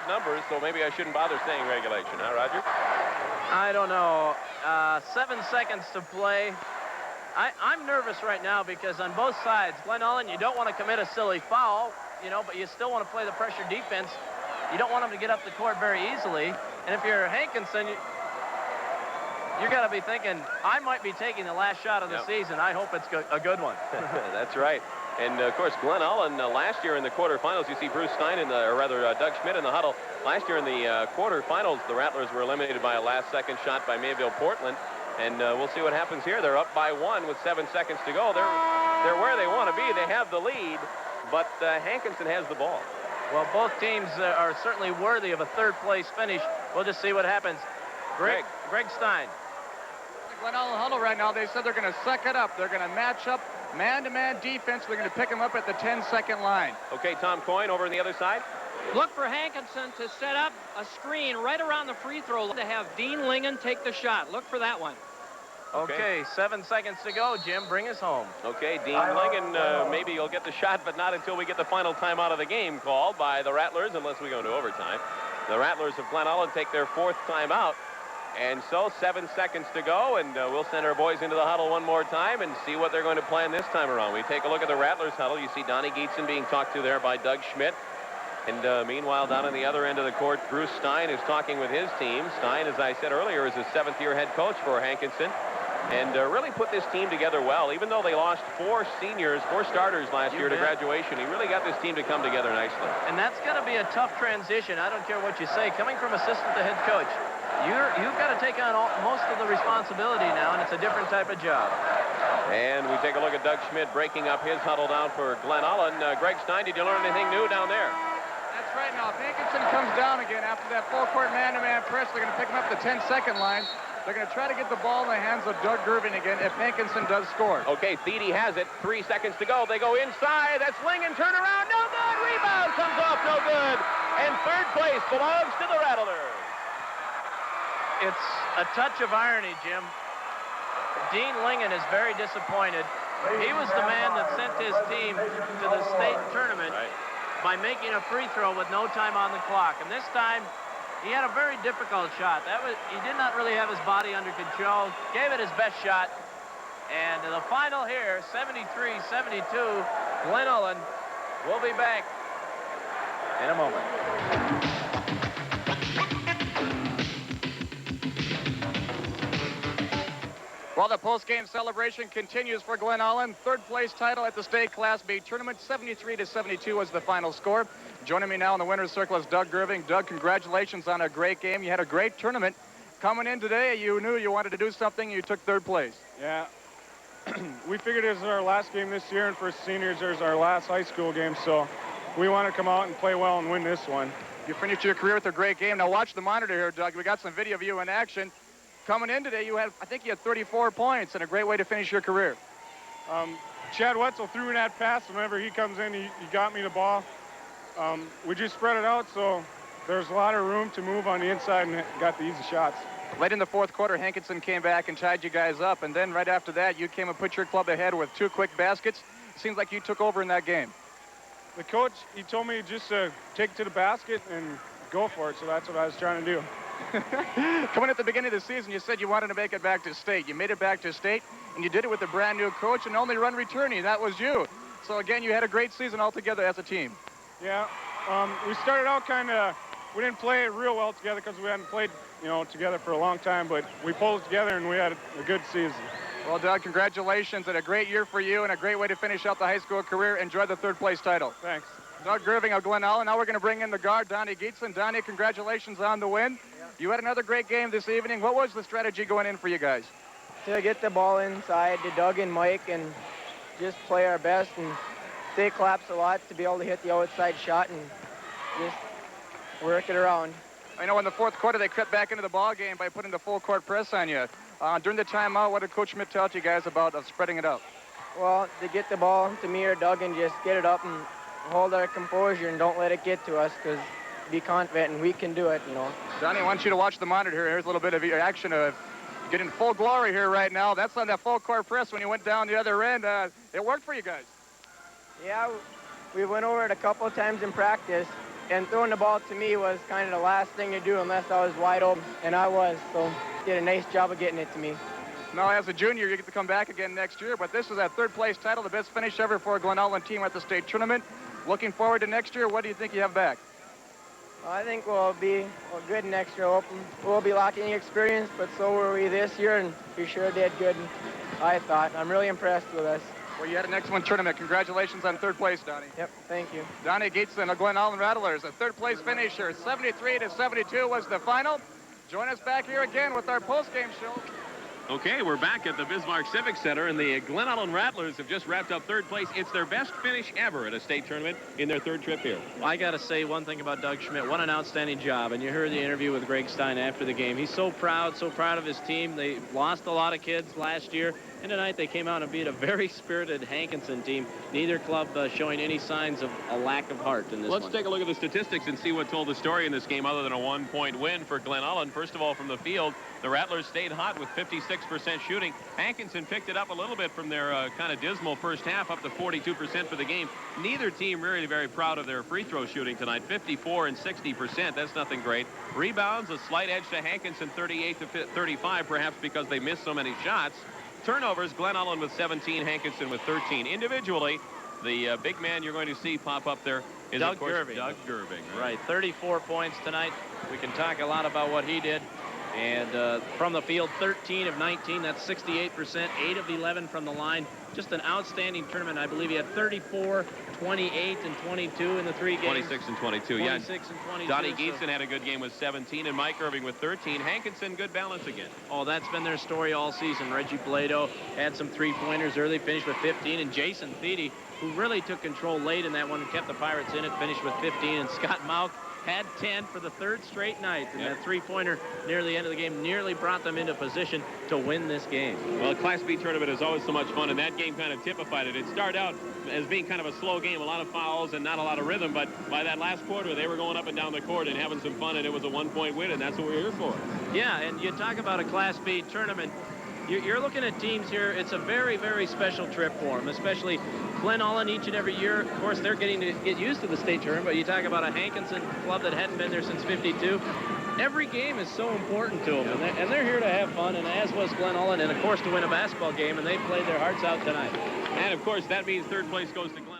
odd numbers, so maybe I shouldn't bother saying regulation, huh, Roger? I don't know. 7 seconds to play. I'm nervous right now because on both sides, Glen Ullin, you don't want to commit a silly foul, you know, but you still want to play the pressure defense. You don't want them to get up the court very easily. And if you're Hankinson, you're going to be thinking, I might be taking the last shot of the season. I hope it's a good one. That's right. And, of course, Glen Ullin, last year in the quarterfinals, you see Bruce Stein, or rather Doug Schmidt in the huddle. Last year in the quarterfinals, the Rattlers were eliminated by a last-second shot by Mayville Portland. And we'll see what happens here. They're up by 1 with 7 seconds to go. They're where they want to be. They have the lead, but Hankinson has the ball. Well, both teams are certainly worthy of a third-place finish. We'll just see what happens. Greg Stein. The Glen Ullin huddle right now, they said they're going to suck it up. They're going to match up man-to-man defense. They're going to pick them up at the 10-second line. Okay, Tom Coyne over on the other side. Look for Hankinson to set up a screen right around the free throw line to have Dean Lingen take the shot. Look for that one. Okay, 7 seconds to go. Jim, bring us home. Okay, Dean Lingen, maybe he'll get the shot, but not until we get the final timeout of the game called by the Rattlers, unless we go into overtime. The Rattlers of Glen Ullin take their 4th timeout. And so 7 seconds to go, and we'll send our boys into the huddle one more time and see what they're going to plan this time around. We take a look at the Rattlers huddle. You see Donnie Geetson being talked to there by Doug Schmidt. And meanwhile, down on the other end of the court, Bruce Stein is talking with his team. Stein, as I said earlier, is a 7th-year head coach for Hankinson. And really put this team together well. Even though they lost 4 starters last year to graduation, he really got this team to come together nicely. And that's going to be a tough transition. I don't care what you say. Coming from assistant to head coach, you've got to take on most of the responsibility now, and it's a different type of job. And we take a look at Doug Schmidt breaking up his huddle down for Glen Ullin. Greg Stein, did you learn anything new down there? That's right. Now, if Hankinson comes down again after that full-court man-to-man press, they're going to pick him up the 10-second line. They're going to try to get the ball in the hands of Doug Gervin again if Hankinson does score. Okay, Thede has it. 3 seconds to go. They go inside. That's Lingen. Turn around. No good. Rebound comes off. No good. And 3rd place belongs to the Rattlers. It's a touch of irony, Jim. Dean Lingen is very disappointed. He was the man that sent his team to the state tournament by making a free throw with no time on the clock. And this time, he had a very difficult shot. He did not really have his body under control. Gave it his best shot. And the final here, 73-72, Glen Ullin. We'll be back in a moment. Well, the post-game celebration continues for Glen Ullin. 3rd place title at the state Class B tournament. 73-72 was the final score. Joining me now in the winner's circle is Doug Gerving. Doug, congratulations on a great game. You had a great tournament. Coming in today, you knew you wanted to do something. You took 3rd place. Yeah. We figured it was our last game this year, and for seniors, it was our last high school game, so we want to come out and play well and win this one. You finished your career with a great game. Now watch the monitor here, Doug. We got some video of you in action. Coming in today, I think you had 34 points and a great way to finish your career. Chad Wetzel threw that pass. Whenever he comes in, he got me the ball. We just spread it out, so there's a lot of room to move on the inside and got the easy shots. Late in the 4th quarter, Hankinson came back and tied you guys up, and then right after that, you came and put your club ahead with 2 quick baskets. It seems like you took over in that game. The coach, he told me just to take it to the basket and go for it, so that's what I was trying to do. Coming at the beginning of the season, you said you wanted to make it back to state. You made it back to state, and you did it with a brand new coach and only run returning. That was you. So again, you had a great season altogether as a team. Yeah, we started out we didn't play real well together because we hadn't played, together for a long time, but we pulled it together and we had a good season. Well, Doug, congratulations, and a great year for you and a great way to finish out the high school career. Enjoy the 3rd place title. Thanks. Doug Gerving of Glen Ullin. Now we're going to bring in the guard, Donnie Geetson. Donnie, congratulations on the win. Yeah. You had another great game this evening. What was the strategy going in for you guys? To get the ball inside to Doug and Mike and just play our best and stay collapse a lot to be able to hit the outside shot and just work it around. I know in the 4th quarter they crept back into the ball game by putting the full court press on you. During the timeout, what did Coach Schmidt tell you guys about spreading it up? Well, to get the ball to me or Doug and just get it up and hold our composure and don't let it get to us, because be confident and we can do it, Donnie, I want you to watch the monitor here. Here's a little bit of your action of getting full glory here right now. That's on that full court press when you went down the other end. It worked for you guys. Yeah, we went over it a couple of times in practice, And throwing the ball to me was kind of the last thing to do unless I was wide open, and I was. So did a nice job of getting it to me. Now, as a junior, you get to come back again next year, but this is that third-place title, the best finish ever for a Glen Ullin team at the state tournament. Looking forward to next year. What do you think you have back? Well, I think we'll be good next year. We'll be lacking experience, but so were we this year, and we sure did good, I thought. I'm really impressed with us. Well, you had an excellent tournament. Congratulations on third place, Donnie. Yep, thank you. Donnie Hankinson of Glen Ullin Rattlers, a third-place finisher. 73-72 was the final. Join us back here again with our post-game show. Okay, we're back at the Bismarck Civic Center, and the Glen Ullin Rattlers have just wrapped up third place. It's their best finish ever at a state tournament in their third trip here. Well, I got to say one thing about Doug Schmidt. What an outstanding job. And you heard the interview with Greg Stein after the game. He's so proud of his team. They lost a lot of kids last year. And tonight they came out and beat a very spirited Hankinson team. Neither club showing any signs of a lack of heart in this one. Let's take a look at the statistics and see what told the story in this game other than a one-point win for Glen Ullin. First of all, from the field, the Rattlers stayed hot with 56% shooting. Hankinson picked it up a little bit from their kind of dismal first half, up to 42% for the game. Neither team really very proud of their free throw shooting tonight, 54 and 60%. That's nothing great. Rebounds, a slight edge to Hankinson, 38-35, perhaps because they missed so many shots. Turnovers, Glen Ullin with 17, Hankinson with 13. Individually, the big man you're going to see pop up there is, Doug of course, Gerving. Doug Gerving. Right, 34 points tonight. We can talk a lot about what he did. And from the field, 13 of 19. That's 68%. 8 of 11 from the line. Just an outstanding tournament. I believe he had 34, 28, and 22 in the 3 games. 26 and 22. 26 yeah. and 22. Donnie Geetson had a good game with 17, and Mike Irving with 13. Hankinson, good balance again. Oh, that's been their story all season. Reggie Blado had some three-pointers early, finished with 15, and Jason Thiede, who really took control late in that one and kept the Pirates in it, finished with 15, and Scott Mauck had 10 for the third straight night, and that three-pointer near the end of the game nearly brought them into position to win this game. Well, a Class B tournament is always so much fun, and that game kind of typified it. It started out as being kind of a slow game, a lot of fouls and not a lot of rhythm, but by that last quarter, they were going up and down the court and having some fun, and it was a one-point win, and that's what we're here for. Yeah, and you talk about a Class B tournament. You're looking at teams here. It's a very, very special trip for them, especially Glen Ullin each and every year. Of course, they're getting to get used to the state tournament, but you talk about a Hankinson club that hadn't been there since '52. Every game is so important to them, and they're here to have fun, and as was Glen Ullin, and of course to win a basketball game, and they played their hearts out tonight. And of course, that means third place goes to Glen.